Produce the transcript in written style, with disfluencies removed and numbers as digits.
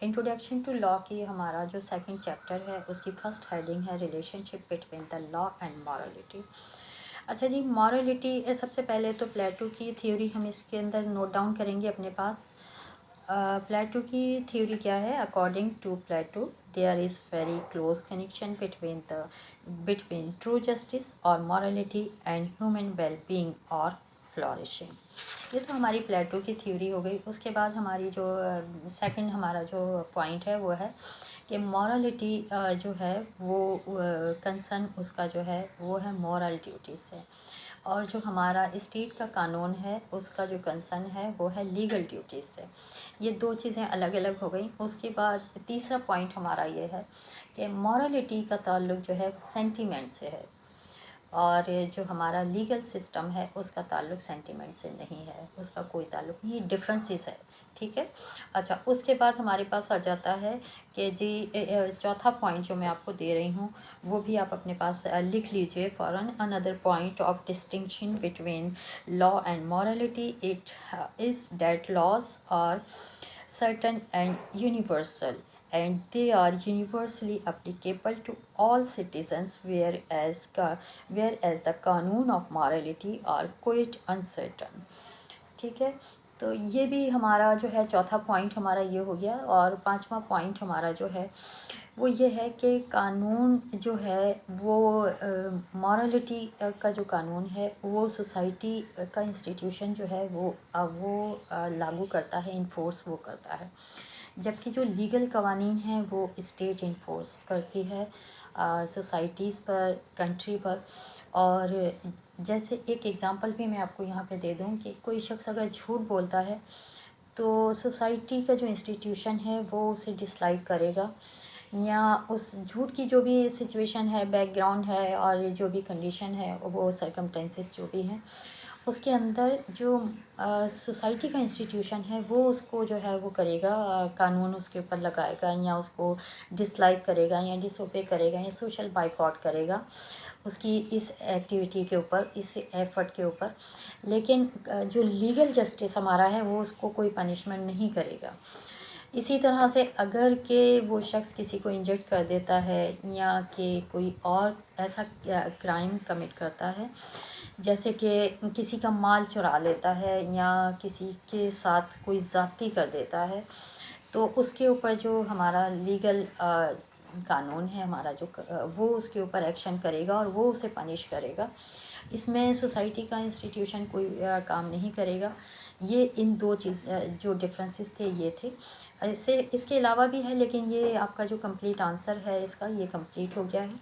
Introduction to law की हमारा जो सेकंड चैप्टर है उसकी फर्स्ट हेडिंग है relationship between the law and morality. अच्छा जी, मॉरलिटी सबसे पहले तो प्लेटो की थ्योरी हम इसके अंदर नोट डाउन करेंगे अपने पास। प्लेटो की थ्योरी क्या है? According to Plato there is very close connection between true justice और morality and human well being और फ्लोरिशिंग। ये तो हमारी प्लेटो की थ्योरी हो गई। उसके बाद हमारी जो सेकंड हमारा जो पॉइंट है वो है कि मॉरलिटी जो है वो कंसर्न उसका जो है वो है मॉरल ड्यूटी से, और जो हमारा स्टेट का कानून है उसका जो कंसर्न है वो है लीगल ड्यूटीज़ से। ये दो चीज़ें अलग अलग हो गई। उसके बाद तीसरा पॉइंट हमारा ये है कि मॉरलिटी का ताल्लुक जो है सेंटीमेंट से है, और जो हमारा लीगल सिस्टम है उसका ताल्लुक सेंटिमेंट से नहीं है, उसका कोई ताल्लुक नहीं, डिफरेंसेस है। ठीक है। अच्छा, उसके बाद हमारे पास आ जाता है कि जी चौथा पॉइंट जो मैं आपको दे रही हूँ वो भी आप अपने पास लिख लीजिए। For another point of distinction between law and morality it is that laws are certain and universal, and they are universally applicable to all citizens, whereas the कानून of morality are quite uncertain। ठीक है। तो ये भी हमारा जो है चौथा पॉइंट हमारा ये हो गया। और पांचवा पॉइंट हमारा जो है वो ये है कि कानून जो है वो मॉरलिटी का जो कानून है वो सोसाइटी का इंस्टीट्यूशन जो है वो लागू करता है, इन्फोर्स वो करता है, जबकि जो लीगल कवानीन हैं वो स्टेट इन्फोर्स करती है सोसाइटीज़ पर, कंट्री पर। और जैसे एक एग्ज़ाम्पल भी मैं आपको यहाँ पे दे दूँ कि कोई शख्स अगर झूठ बोलता है तो सोसाइटी का जो इंस्टीट्यूशन है वो उसे डिसलाइक करेगा, या उस झूठ की जो भी सिचुएशन है, बैकग्राउंड है और जो भी कंडीशन है, वो सरकमटेंसेस जो भी हैं उसके अंदर जो सोसाइटी का इंस्टीट्यूशन है वो उसको जो है वो करेगा, कानून उसके ऊपर लगाएगा, या उसको डिसलाइक करेगा, या डिसोबे करेगा, या सोशल बाइकआउट करेगा उसकी इस एक्टिविटी के ऊपर, इस एफर्ट के ऊपर। लेकिन जो लीगल जस्टिस हमारा है वो उसको कोई पनिशमेंट नहीं करेगा। इसी तरह से अगर के वो शख्स किसी को इंजर्ड कर देता है या कि कोई और ऐसा क्राइम कमिट करता है, जैसे कि किसी का माल चुरा लेता है या किसी के साथ कोई ज़्यादती कर देता है, तो उसके ऊपर जो हमारा लीगल कानून है हमारा वो उसके ऊपर एक्शन करेगा और वो उसे पनिश करेगा। इसमें सोसाइटी का इंस्टीट्यूशन कोई काम नहीं करेगा। ये इन दो जो डिफरेंसेस थे ये थे। इसके अलावा भी है, लेकिन ये आपका जो कंप्लीट आंसर है इसका ये कंप्लीट हो गया है।